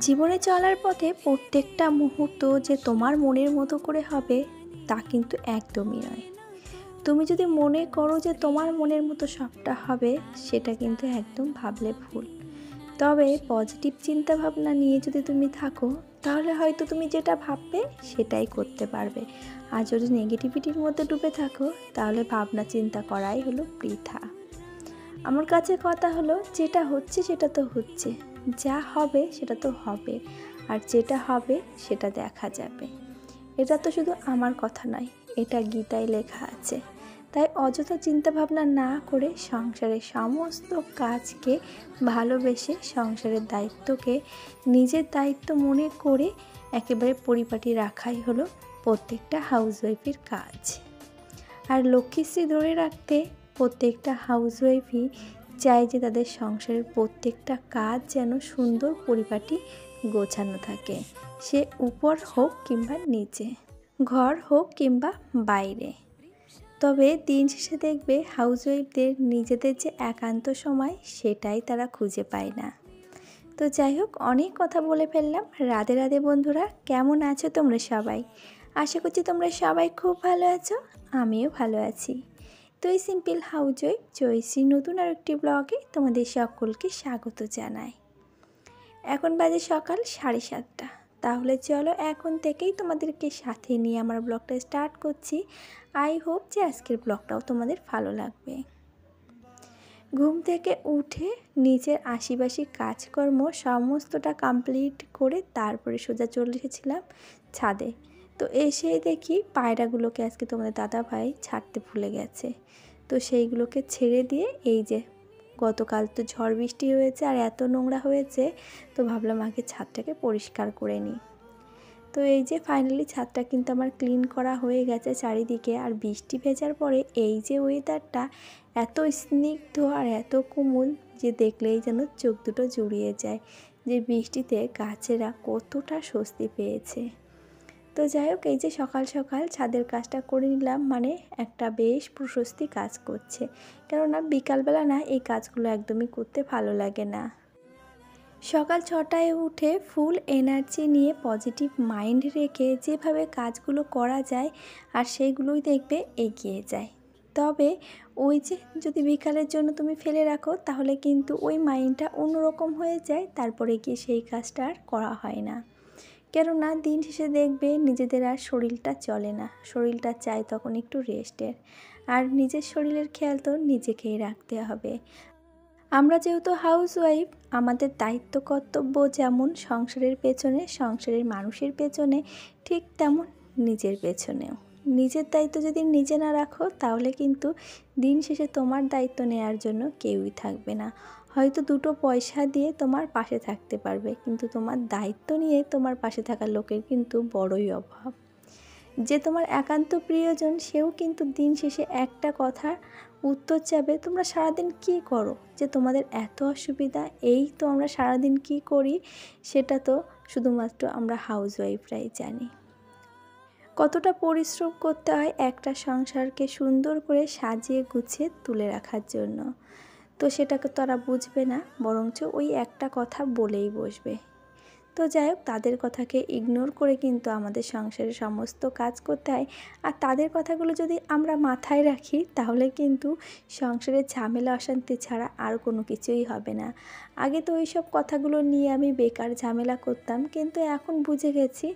জীবনে চলার পথে প্রত্যেকটা মুহূর্ত যে তোমার মনের মতো করে হবে তা কিন্তু একদমই নয়। তুমি যদি মনে করো যে তোমার মনের মতো সবটা হবে, সেটা কিন্তু একদম ভাবলে ভুল। তবে পজিটিভ চিন্তা ভাবনা নিয়ে যদি তুমি থাকো, তাহলে হয়তো তুমি যেটা ভাববে সেটাই করতে পারবে। আর যদি নেগেটিভিটির মধ্যে ডুবে থাকো, তাহলে ভাবনা চিন্তা করাই হলো বৃথা। আমার কাছে কথা হলো, যেটা হচ্ছে সেটা তো হচ্ছে, যা হবে সেটা তো হবে, আর যেটা হবে সেটা দেখা যাবে। এটা তো শুধু আমার কথা নয়, এটা গীতায় লেখা আছে। তাই অযথা চিন্তাভাবনা না করে সংসারের সমস্ত কাজকে ভালোবেসে, সংসারের দায়িত্বকে নিজের দায়িত্ব মনে করে একেবারে পরিপাটি রাখাই হলো প্রত্যেকটা হাউসওয়াইফের কাজ। আর লক্ষ্মীশ্রী ধরে রাখতে প্রত্যেকটা হাউসওয়াইফই চায় যে তাদের সংসারের প্রত্যেকটা কাজ যেন সুন্দর পরিপাটি গোছানো থাকে, সে উপর হোক কিংবা নিচে, ঘর হোক কিংবা বাইরে। তবে দিন শেষে দেখবে হাউসওয়াইফদের নিজেদের যে একান্ত সময়, সেটাই তারা খুঁজে পায় না। তো যাই হোক, অনেক কথা বলে ফেললাম। রাধে রাধে বন্ধুরা, কেমন আছো তোমরা সবাই? আশা করছি তোমরা সবাই খুব ভালো আছো, আমিও ভালো আছি। তো এই সিম্পল হাউসওয়াইফ জয়শ্রী নতুন আর একটি ব্লগে তোমাদের সকলকে স্বাগত জানাই। এখন বাজে সকাল 7:30। তাহলে চলো এখন থেকেই তোমাদেরকে সাথে নিয়ে আমার ব্লগটা স্টার্ট করছি। আই হোপ যে আজকের ব্লগটাও তোমাদের ভালো লাগবে। ঘুম থেকে উঠে নিজের আশিবাসী কাজকর্ম সমস্তটা কমপ্লিট করে তারপরে সোজা চলে এসেছিলাম ছাদে। তো এসেই দেখি পায়রাগুলোকে আজকে তোমাদের দাদাভাই ছাড়তে ভুলে গেছে। তো সেইগুলোকে ছেড়ে দিয়ে এই যে গতকাল তো ঝড় বৃষ্টি হয়েছে আর এত নোংরা হয়েছে, তো ভাবলাম আগে ছাদটাকে পরিষ্কার করে নিই। তো এই যে ফাইনালি ছাদটা কিন্তু আমার ক্লিন করা হয়ে গেছে চারিদিকে। আর বৃষ্টি ভেজার পরে এই যে ওয়েদারটা এত স্নিগ্ধ আর এত কোমল যে দেখলেই যেন চোখ দুটো জুড়িয়ে যায়, যে বৃষ্টিতে গাছেরা কতটা স্বস্তি পেয়েছে। তো যাই হোক, এই যে সকাল সকাল ছাদের কাজটা করে নিলাম, মানে একটা বেশ প্রশস্তি কাজ করছে। কেননা বিকালবেলা না এই কাজগুলো একদমই করতে ভালো লাগে না। সকাল 6টায় উঠে ফুল এনার্জি নিয়ে পজিটিভ মাইন্ড রেখে যেভাবে কাজগুলো করা যায়, আর সেইগুলোই দেখবে এগিয়ে যায়। তবে ওই যে যদি বিকালের জন্য তুমি ফেলে রাখো, তাহলে কিন্তু ওই মাইন্ডটা অন্যরকম হয়ে যায়, তারপরে গিয়ে সেই কাজটা আর করা হয় না। কেননা দিন শেষে দেখবে নিজেদের আর শরীরটা চলে না, শরীরটা চায় তখন একটু রেস্টের। আর নিজের শরীরের খেয়াল তো নিজেকেই রাখতে হবে। আমরা যেহেতু হাউসওয়াইফ, আমাদের দায়িত্ব কর্তব্য যেমন সংসারের পেছনে, সংসারের মানুষের পেছনে, ঠিক তেমন নিজের পেছনেও। নিজের দায়িত্ব যদি নিজে না রাখো, তাহলে কিন্তু দিন শেষে তোমার দায়িত্ব নেওয়ার জন্য কেউই থাকবে না। হয়তো দুটো পয়সা দিয়ে তোমার পাশে থাকতে পারবে, কিন্তু তোমার দায়িত্ব নিয়ে তোমার পাশে থাকা লোকের কিন্তু বড়ই অভাব। যে তোমার একান্ত প্রিয়জন, সেও কিন্তু দিন শেষে একটা কথা উত্তর চাবে, তোমরা সারাদিন কি করো যে তোমাদের এত অসুবিধা। এই তো আমরা সারাদিন কি করি, সেটা তো শুধুমাত্র আমরা হাউসওয়াইফরাই জানি। কতটা পরিশ্রম করতে হয় একটা সংসারকে সুন্দর করে সাজিয়ে গুছিয়ে তুলে রাখার জন্য। তো সেটাকে তারা বুঝবে না, বরঞ্চ ওই একটা কথা বলেই বসবে। তো যাই হোক, তাদের কথাকে ইগনোর করে কিন্তু আমাদের সংসারে সমস্ত কাজ করতে হয়। আর তাদের কথাগুলো যদি আমরা মাথায় রাখি, তাহলে কিন্তু সংসারের ঝামেলা অশান্তি ছাড়া আর কোনো কিছুই হবে না। আগে তো ওই সব কথাগুলো নিয়ে আমি বেকার ঝামেলা করতাম, কিন্তু এখন বুঝে গেছি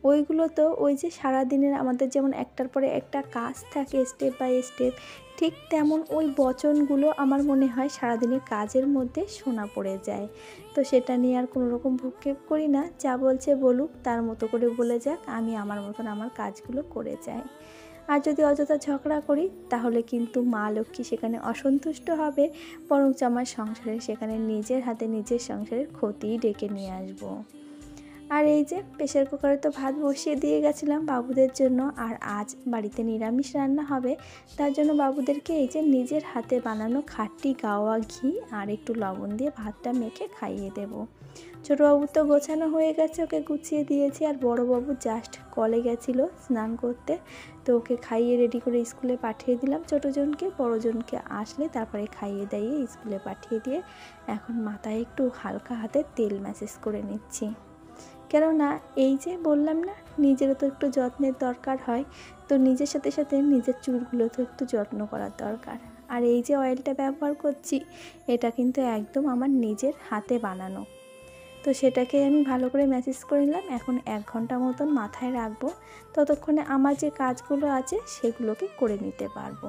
ওইগুলো তো ওই যে সারাদিনের আমাদের যেমন একটার পরে একটা কাজ থাকে স্টেপ বাই স্টেপ, ঠিক তেমন ওই বচনগুলো আমার মনে হয় সারাদিনের কাজের মধ্যে শোনা পড়ে যায়। তো সেটা নিয়ে আর কোনো রকম ভ্রুক্ষেপ করি না, যা বলছে বলুক, তার মতো করে বলে যাক, আমি আমার মতন আমার কাজগুলো করে যাই। আর যদি অযথা ঝগড়া করি, তাহলে কিন্তু মা লক্ষ্মী সেখানে অসন্তুষ্ট হবে, বরঞ্চ আমার সংসারে সেখানে নিজের হাতে নিজের সংসারের ক্ষতিই ডেকে নিয়ে আসবো। আর এই যে প্রেশার কুকারে তো ভাত বসিয়ে দিয়ে গেছিলাম বাবুদের জন্য, আর আজ বাড়িতে নিরামিষ রান্না হবে। তার জন্য বাবুদেরকে এই যে নিজের হাতে বানানো খাঁটি গাওয়া ঘি আর একটু লবণ দিয়ে ভাতটা মেখে খাইয়ে দেব। ছোটো বাবু তো গোছানো হয়ে গেছে, ওকে গুছিয়ে দিয়েছি। আর বড় বাবু জাস্ট কলে গেছিলো স্নান করতে, তো ওকে খাইয়ে রেডি করে স্কুলে পাঠিয়ে দিলাম। ছোটোজনকে, বড়োজনকে আসলে তারপরে খাইয়ে দাইয়ে স্কুলে পাঠিয়ে দিয়ে এখন মাথায় একটু হালকা হাতে তেল ম্যাসেজ করে নিচ্ছি। কেননা এই যে বললাম না, নিজেরও তো একটু যত্নের দরকার হয়, তো নিজের সাথে সাথে নিজের চুলগুলো তো একটু যত্ন করার দরকার। আর এই যে অয়েলটা ব্যবহার করছি, এটা কিন্তু একদম আমার নিজের হাতে বানানো। তো সেটাকে আমি ভালো করে ম্যাসেজ করে নিলাম। এখন 1 ঘন্টা মতন মাথায় রাখবো, ততক্ষণে আমার যে কাজগুলো আছে সেগুলোকে করে নিতে পারবো।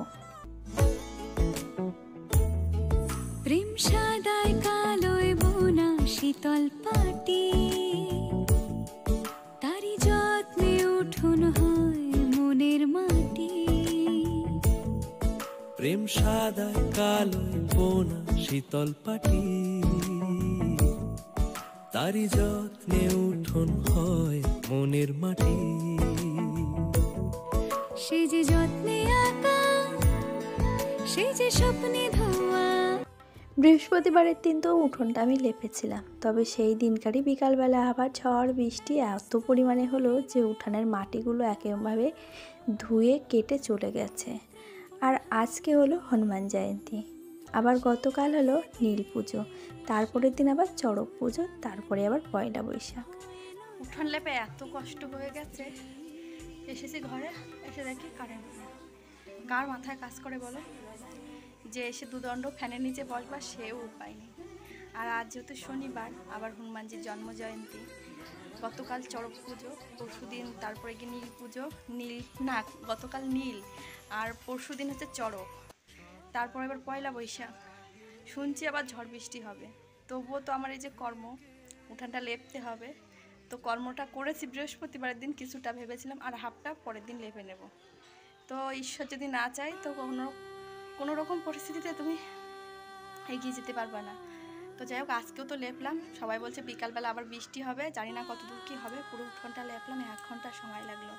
প্রেম সাদায় কালোয় বোনা শীতল পাটি, তারি যত্নে উঠোন হয় মনের মাটি। প্রেম সাদায় কালোয় বোনা শীতল পাটি, তারি যত্নে উঠোন হয় মনের মাটি। সে যে যত্নে আঁকা, সে যে স্বপ্নে ধোয়া। বৃহস্পতিবারের দিন তো উঠোনটা আমি লেপেছিলাম, তবে সেই দিনকারই বিকালবেলা আবার ঝড় বৃষ্টি এত পরিমাণে হলো যে উঠানের মাটিগুলো একেবারে ধুয়ে কেটে চলে গেছে। আর আজকে হলো হনুমান জয়ন্তী, আবার গতকাল হলো নীল পুজো, তারপরের দিন আবার চড়ক পুজো, তারপরে আবার পয়লা বৈশাখ। উঠোন লেপে এত কষ্ট হয়ে গেছে, এসেছি ঘরে, এসে দেখি কারেন্ট নেই। কার মাথায় কাজ করে বলো, যে এসে দুদণ্ড ফ্যানের নিচে বসবার সেও উপায় নেই। আর আজ যেহেতু শনিবার, আবার হনুমানজির জন্ম জয়ন্তী, গতকাল চড়ক পুজো, পরশু দিন তারপরে গিয়ে নীল পুজো, গতকাল নীল, আর পরশু দিন হচ্ছে চড়ক, তারপর এবার পয়লা বৈশাখ। শুনছি আবার ঝড় বৃষ্টি হবে, তবুও তো আমার এই যে কর্ম, উঠানটা লেপতে হবে। তো কর্মটা করেছি বৃহস্পতিবারের দিন, কিছুটা ভেবেছিলাম আর হাফটা পরের দিন লেপে নেব। তো ঈশ্বর যদি না চায় তো কোনো রকম পরিস্থিতিতে তুমি এগিয়ে যেতে পারবে না। তো যাই হোক, আজকেও তো লেপলাম, সবাই বলছে বিকালবেলা আবার বৃষ্টি হবে, জানি না কত দূর কী হবে। পুরো উঠোনটা লেপলাম, 1 ঘন্টা সময় লাগলো,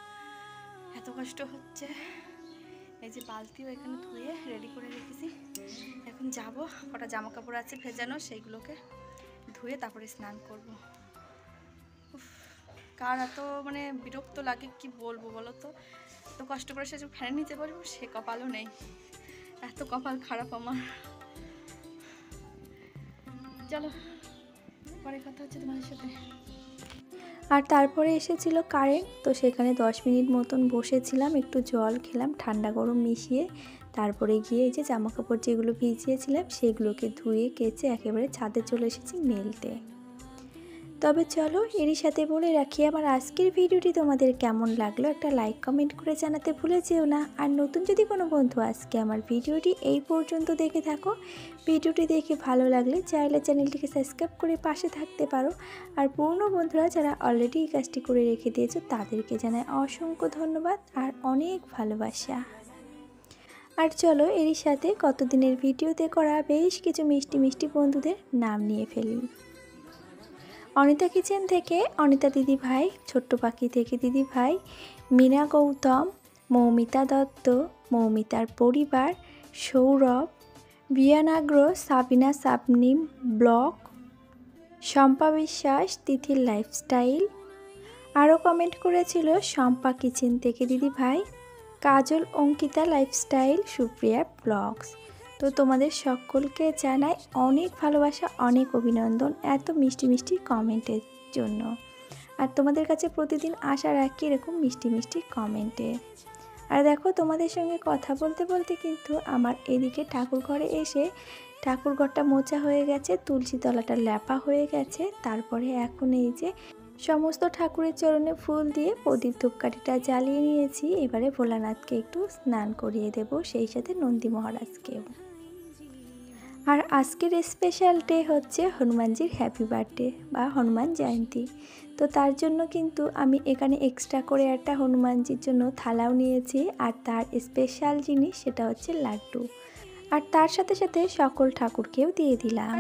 এত কষ্ট হচ্ছে। এই যে বালতিও এখানে ধুয়ে রেডি করে রেখেছি, এখন যাব, কটা জামা কাপড় আছে ভেজানো, সেইগুলোকে ধুয়ে তারপরে স্নান করব। কার এত মানে বিরক্ত লাগে কি বলবো বলো তো, এত কষ্ট করে সে ফ্যানের নিচে বসবো সে কপালও নেই, এত কপাল খারাপ আমার। চলো পরে কথা হচ্ছে তোমাদের সাথে। আর তারপরে এসেছিল কারেন্ট, তো সেখানে 10 মিনিট মতন বসেছিলাম, একটু জল খেলাম ঠান্ডা গরম মিশিয়ে, তারপরে গিয়ে এই যে জামা কাপড় যেগুলো ভিজিয়েছিলাম সেগুলোকে ধুয়ে কেচে একেবারে ছাদে চলে এসেছি মেলতে। তবে চলো এরই সাথে বলে রাখি, আমার আজকের ভিডিওটি তোমাদের কেমন লাগলো একটা লাইক কমেন্ট করে জানাতে ভুলে যেও না। আর নতুন যদি কোনো বন্ধু আজকে আমার ভিডিওটি এই পর্যন্ত দেখে থাকো, ভিডিওটি দেখে ভালো লাগলে চাইলে চ্যানেলটিকে সাবস্ক্রাইব করে পাশে থাকতে পারো। আর পুরনো বন্ধুরা যারা অলরেডি এই কাজটি করে রেখে দিয়েছো তাদেরকে জানাই অসংখ্য ধন্যবাদ আর অনেক ভালোবাসা। আর চলো এরই সাথে কতদিনের ভিডিওতে করা বেশ কিছু মিষ্টি মিষ্টি বন্ধুদের নাম নিয়ে ফেলি। অনিতা কিচেন থেকে অনিতা দিদি ভাই, ছোট্ট পাখি থেকে দিদি ভাই, মীনা গৌতম, মৌমিতা দত্ত, মৌমিতার পরিবার, সৌরভ, বিয়ানাগ্র, সাবিনা সাবনিম ব্লগ, শম্পা বিশ্বাস, তিথির লাইফস্টাইল। আরও কমেন্ট করেছিল শম্পা কিচেন থেকে দিদি ভাই, কাজল অঙ্কিতা লাইফস্টাইল, সুপ্রিয়া ব্লগস। তো তোমাদের সকলকে জানাই অনেক ভালোবাসা, অনেক অভিনন্দন এত মিষ্টি মিষ্টি কমেন্টের জন্য। আর তোমাদের কাছে প্রতিদিন আশা রাখি এরকম মিষ্টি মিষ্টি কমেন্টে। আর দেখো তোমাদের সঙ্গে কথা বলতে বলতে কিন্তু আমার এদিকে ঠাকুর ঘরে এসে ঠাকুরঘরটা মোছা হয়ে গেছে, তুলসী তলাটা ল্যাপা হয়ে গেছে। তারপরে এখন এই যে সমস্ত ঠাকুরের চরণে ফুল দিয়ে প্রদীপ ধূপকাঠিটা জ্বালিয়ে নিয়েছি। এবারে ভোলানাথকে একটু স্নান করিয়ে দেব, সেই সাথে নন্দী মহারাজকেও। আর আজকের স্পেশাল ডে হচ্ছে হনুমানজির হ্যাপি বার্থডে বা হনুমান জয়ন্তী। তো তার জন্য কিন্তু আমি এখানে এক্সট্রা করে একটা হনুমানজির জন্য থালাও নিয়েছি, আর তার স্পেশাল জিনিস সেটা হচ্ছে লাড্ডু। আর তার সাথে সাথে সকল ঠাকুরকেও দিয়ে দিলাম।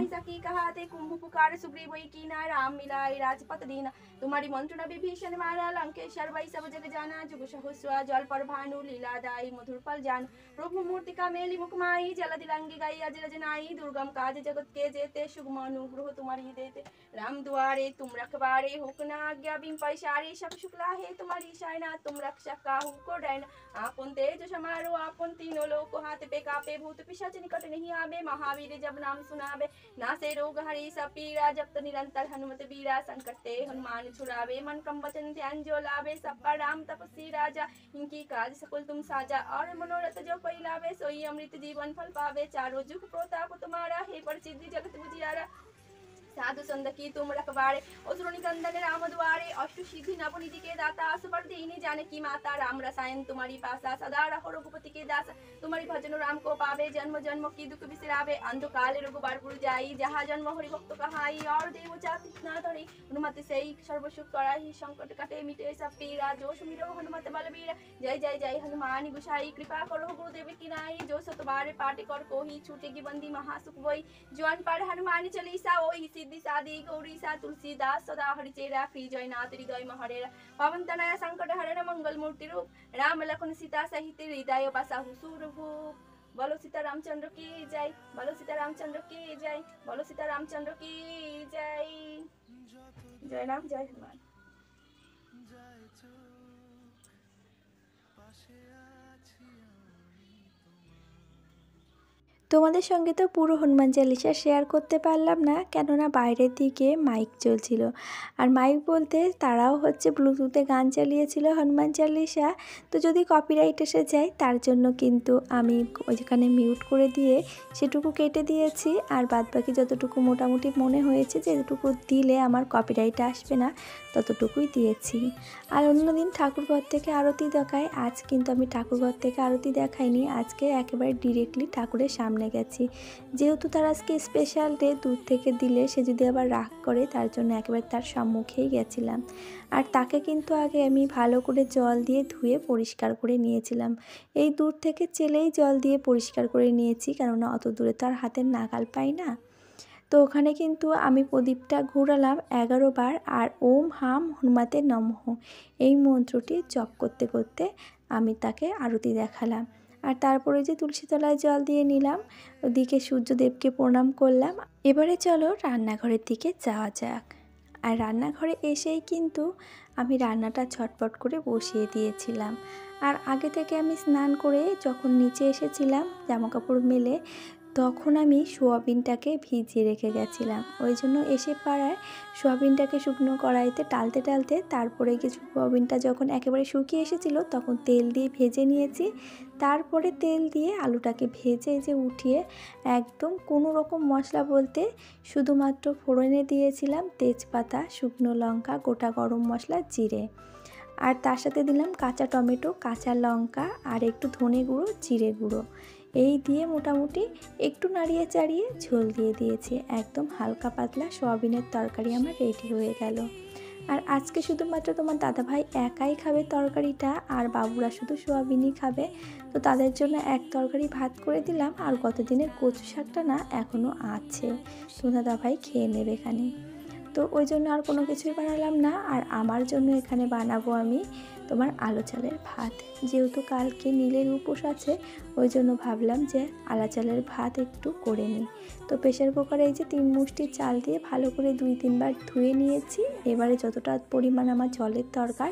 तुम्हारी मंत्रणा विभीषण मारा लंकेश्वर वै सब जग जाना जुग सहस्र जल पर भानु लीला दाई मधुर फल जान रूप मूर्ति का मेली मुखमाई जल दिलंगी गाई अजर जनाई दुर्गम काज जगत के जेते शुभ अनुग्रह तुम्हारी देते राम द्वारे तुम रखवारे हुक न आज्ञा बिम पैसारे सब शुक्ला है तुम्हारी शायना तुम रक्षा काहू को डैन आपन तेज समारो आपन तीनों लोक हाथ पे कापे भूत पिशाच निकट नहीं आवे, महावीर जब नाम सुनावे, नासे रोग हरि सब पीरा, जब तो निरंतर हनुमत बीरा, संकट ते हनुमान छुड़ावे, मन क्रम वचन ध्यान जो लावे, सब पर राम तपस्वी राजा, इनकी काज सकल तुम साजा, और मनोरथ जो कोई लावे, सोई अमृत जीवन फल पावे, चारों जुग प्रताप तुम्हारा, हे प्रसिद्धि जगत बुझियारा, साधु संत की तुम रखवारे, असुर निकंदन राम द्वारे, अष्ट सिद्धि नवनिधि के दाता, असबर दीनी जाने की माता, राम रसायन तुम्हारी पासा, सदा रहो रघुपति के दास, तुम्हारी भजन राम को पावे, जन्म जन्म की दुख बिसरावे, अंधकाल रघुबर पुर जाई, जहाँ जन्म हरि भक्त कहाई, और देव जाति न धरी, हनुमत से सर्व सुख कराही, संकट कटे मिटे सब पीरा, जो सुमिरो हनुमत बलबीर, जय जय जय हनुमान गुसाई, कृपा करो गुरुदेव की नाई, जो सत बार पाठ कर कोही, छूटेगी बंदी महासुख बोई, जो अनपढ़ हनुमान चालीसा ओहि सिद्धि सादी गौरीसा, तुलसीदास सदा हरिचेरा, श्री जयनाथ हृदय महरेरा, पवन तनया संकट हरण मंगल मूर्ति रूप, राम लखन सीता सहित हृदय बसाहु सूरभूप, बोलो सीता रामचंद्र की जय, बोलो सीता रामचंद्र की जय, बोलो सीता रामचंद्र की जय, जय राम जय हनुमान। তোমাদের সঙ্গে তো পুরো হনুমান চালিসা শেয়ার করতে পারলাম না, কেননা বাইরের দিকে মাইক চলছিল। আর মাইক বলতে তারাও হচ্ছে ব্লুটুথে গান চালিয়েছিল হনুমান চালিসা। তো যদি কপিরাইট এসে যায় তার জন্য কিন্তু আমি ওইখানে মিউট করে দিয়ে সেটুকু কেটে দিয়েছি, আর বাদবাকি যতটুকু মোটামুটি মনে হয়েছে যে যেটুকু দিলে আমার কপিরাইট আসবে না ততটুকুই দিয়েছি। আর অন্যদিন ঠাকুরঘর থেকে আরতি দেখায়, আজ কিন্তু আমি ঠাকুরঘর থেকে আরতি দেখাইনি, আজকে একেবারে ডিরেক্টলি ঠাকুরের সামনে গেছি। যেহেতু তার আজকে স্পেশাল ডে, দূর থেকে দিলে সে যদি আবার রাগ করে, তার জন্য একেবারে তার সম্মুখেই গেছিলাম। আর তাকে কিন্তু আগে আমি ভালো করে জল দিয়ে ধুয়ে পরিষ্কার করে নিয়েছিলাম। এই দূর থেকে চেলেই জল দিয়ে পরিষ্কার করে নিয়েছি, কেননা অত দূরে তো আর হাতের নাগাল পাই না। তো ওখানে কিন্তু আমি প্রদীপটা ঘুরালাম 11 বার, আর ওম হাম হনুমাতে নমঃ এই মন্ত্রটি জপ করতে করতে আমি তাকে আরতি দেখালাম। আর তারপরে যে তুলসী তলায় জল দিয়ে নিলাম, ওদিকে সূর্যদেবকে প্রণাম করলাম। এবারে চলো রান্নাঘরের দিকে যাওয়া যাক। আর রান্নাঘরে এসেই কিন্তু আমি রান্নাটা ছটপট করে বসিয়ে দিয়েছিলাম। আর আগে থেকে আমি স্নান করে যখন নিচে এসেছিলাম জামাকাপড় মেলে, তখন আমি সোয়াবিনটাকে ভিজিয়ে রেখে গেছিলাম। ওই জন্য এসে পাড়ায় সোয়াবিনটাকে শুকনো কড়াইতে টালতে টালতে তারপরে কিছু সোয়াবিনটা যখন একেবারে শুকিয়ে এসেছিল তখন তেল দিয়ে ভেজে নিয়েছি। তারপরে তেল দিয়ে আলুটাকে ভেজে যে উঠিয়ে একদম কোনো রকম মশলা বলতে শুধুমাত্র ফোড়নে দিয়েছিলাম তেজপাতা, শুকনো লঙ্কা, গোটা গরম মশলা, জিরে, আর তার সাথে দিলাম কাঁচা টমেটো, কাঁচা লঙ্কা, আর একটু ধনে গুঁড়ো, জিরে গুঁড়ো। এই দিয়ে মোটামুটি একটু নাড়িয়ে চাড়িয়ে ঝোল দিয়ে দিয়েছি। একদম হালকা পাতলা সোয়াবিনের তরকারি আমার রেডি হয়ে গেল। আর আজকে শুধুমাত্র তোমার দাদাভাই একাই খাবে তরকারিটা, আর বাবুরা শুধু সোয়াবিনই খাবে। তো তাদের জন্য এক তরকারি ভাত করে দিলাম, আর গতদিনের কচু শাকটা না এখনও আছে, তোমার দাদাভাই খেয়ে নেবে এখানে। তো ওই জন্য আর কোনো কিছুই বানালাম না। আর আমার জন্য এখানে বানাবো আমি তোমার আলো চালের ভাত। যেহেতু কালকে নীলের উপোস আছে, ওই জন্য ভাবলাম যে আলা চালের ভাত একটু করে নিই। তো প্রেশার কুকারে এই যে 3 মুষ্টি চাল দিয়ে ভালো করে 2-3 বার ধুয়ে নিয়েছি। এবারে যতটা পরিমাণ আমার জলের দরকার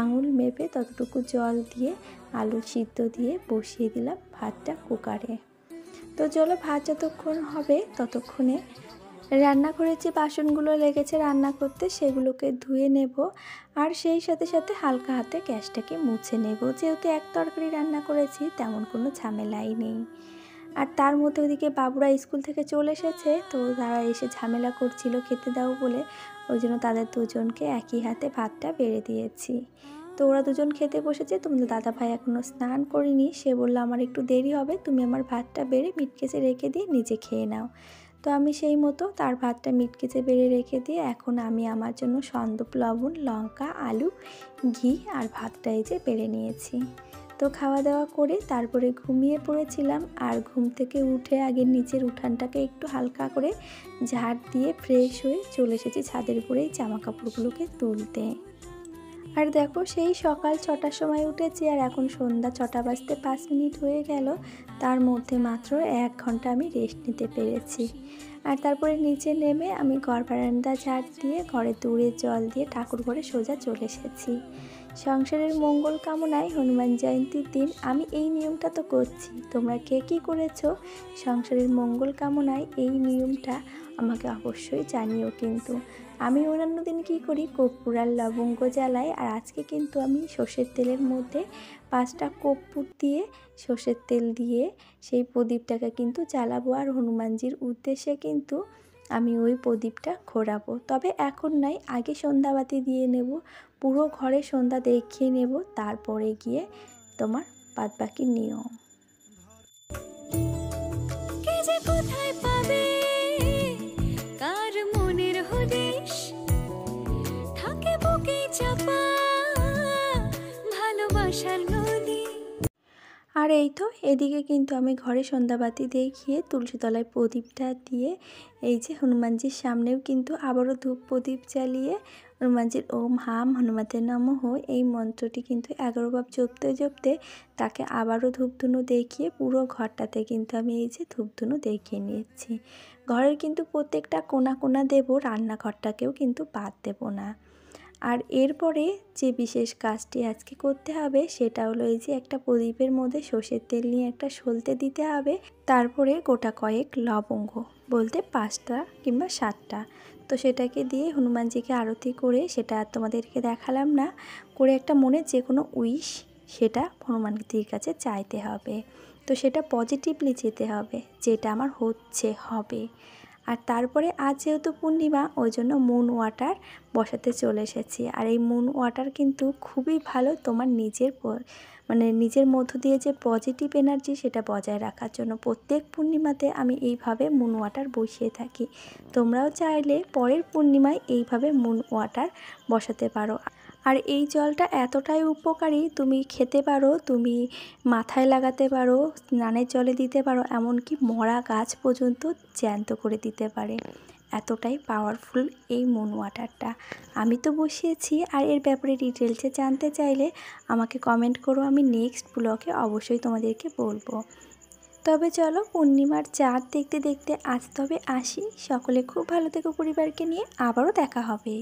আঙুল মেপে ততটুকু জল দিয়ে আলু সিদ্ধ দিয়ে বসিয়ে দিলাম ভাতটা কুকারে। তো চলো ভাত যতক্ষণ হবে ততক্ষণে রান্নাঘরের যে বাসনগুলো লেগেছে রান্না করতে সেগুলোকে ধুয়ে নেব, আর সেই সাথে সাথে হালকা হাতে গ্যাসটাকে মুছে নেব। যেহেতু এক তরকারি রান্না করেছি তেমন কোনো ঝামেলাই নেই। আর তার মধ্যে ওদিকে বাবুরা স্কুল থেকে চলে এসেছে, তো তারা এসে ঝামেলা করছিল খেতে দাও বলে, ওই জন্য তাদের দুজনকে একই হাতে ভাতটা বেড়ে দিয়েছি। তো ওরা দুজন খেতে বসেছে। তোমাদের দাদাভাই এখনও স্নান করিনি, সে বললো আমার একটু দেরি হবে, তুমি আমার ভাতটা বেড়ে মিটকেসে রেখে দিয়ে নিজে খেয়ে নাও। তো আমি সেই মতো তার ভাতটা মিটকেসে বেড়ে রেখে দিয়ে এখন আমি আমার জন্য সন্দুপ, লবণ, লঙ্কা, আলু, ঘি আর ভাতটা এই যে বেড়ে নিয়েছি। তো খাওয়া দাওয়া করে তারপরে ঘুমিয়ে পড়েছিলাম। আর ঘুম থেকে উঠে আগে নিচের উঠানটাকে একটু হালকা করে ঝাড় দিয়ে ফ্রেশ হয়ে চলে এসেছি ছাদের উপরে জামা কাপড়গুলোকে তুলতে। আর দেখো সেই সকাল 6টার সময় উঠেছি, আর এখন সন্ধ্যা 6টা বাজতে 5 মিনিট হয়ে গেল। তার মধ্যে মাত্র 1 ঘন্টা আমি রেস্ট নিতে পেরেছি। আর তারপরে নিচে নেমে আমি ঘর বারান্দা ঝাড় দিয়ে ঘরে দূরে জল দিয়ে ঠাকুর ঘরে সোজা চলে এসেছি। সংসারের মঙ্গল কামনায় হনুমান জয়ন্তীর দিন আমি এই নিয়মটা তো করছি। তোমরা কে কী করেছো সংসারের মঙ্গল কামনায় এই নিয়মটা আমাকে অবশ্যই জানিও। কিন্তু আমি অন্যান্য দিন কী করি, কর্পূর আর লবঙ্গ জ্বালাই, আর আজকে কিন্তু আমি সর্ষের তেলের মধ্যে 5টা কর্পূর দিয়ে সর্ষের তেল দিয়ে সেই প্রদীপটাকে কিন্তু জ্বালাবো, আর হনুমানজির উদ্দেশ্যে কিন্তু আমি ওই প্রদীপটা ঘোরাবো। তবে এখন নয়, আগে সন্ধ্যাবাতি দিয়ে নেব, পুরো ঘরে সন্ধ্যা দেখিয়ে নেব, তারপরে গিয়ে তোমার বাদবাকি নিয়ম। কে যে কোথায় পাবে কার মনের হদিশ, থাকে বুকে চাপা ভালোবাসার নদী। আর এই তো এদিকে কিন্তু আমি ঘরে সন্ধ্যাবাতি দেখিয়ে তুলসী তলায় প্রদীপটা দিয়ে এই যে হনুমানজির সামনেও কিন্তু আবারও ধূপ প্রদীপ জ্বালিয়ে হনুমানজির ওম হাম হনুমতে নমঃ এই মন্ত্রটি কিন্তু 11 বার জপতে জপতে তাকে আবারও ধূপধুনো দেখিয়ে পুরো ঘরটাতে কিন্তু আমি এই যে ধূপধুনো দেখিয়ে নিয়েছি। ঘরের কিন্তু প্রত্যেকটা কোণা কোণা দেব, রান্নাঘরটাকেও কিন্তু বাদ দেব না। আর এরপরে যে বিশেষ কাজটি আজকে করতে হবে সেটা হলো এই যে একটা প্রদীপের মধ্যে সর্ষের তেল নিয়ে একটা সলতে দিতে হবে, তারপরে গোটা কয়েক লবঙ্গ, বলতে 5টা কিংবা 7টা, তো সেটাকে দিয়ে হনুমানজিকে আরতি করে, সেটা আর তোমাদেরকে দেখালাম না, করে একটা মনে যে কোনো উইশ সেটা হনুমানজির কাছে চাইতে হবে। তো সেটা পজিটিভলি যেতে হবে, যেটা আমার হচ্ছে হবে। আর তারপরে আজ যেহেতু পূর্ণিমা, ওই জন্য মুন ওয়াটার বসাতে চলে এসেছি। আর এই মুন ওয়াটার কিন্তু খুবই ভালো তোমার নিজের মধ্য দিয়ে যে পজিটিভ এনার্জি সেটা বজায় রাখার জন্য। প্রত্যেক পূর্ণিমাতে আমি এইভাবে মুন ওয়াটার বসিয়ে থাকি। তোমরাও চাইলে পরের পূর্ণিমায় এইভাবে মুন ওয়াটার বসাতে পারো। আর এই জলটা এতটাই উপকারী, তুমি খেতে পারো, তুমি মাথায় লাগাতে পারো, স্নানের জলে দিতে পারো, এমনকি মরা গাছ পর্যন্ত জ্যান্ত করে দিতে পারে। এতটাই পাওয়ারফুল এই মুন ওয়াটারটা। আমি তো বসিয়েছি, আর এর ব্যাপারে ডিটেলসে জানতে চাইলে আমাকে কমেন্ট করো, আমি নেক্সট ব্লগে অবশ্যই তোমাদেরকে বলবো। তবে চলো পূর্ণিমার চাঁদ দেখতে দেখতে আজ তবে আসি। সকলে খুব ভালো থেকো, পরিবারকে নিয়ে আবারও দেখা হবে।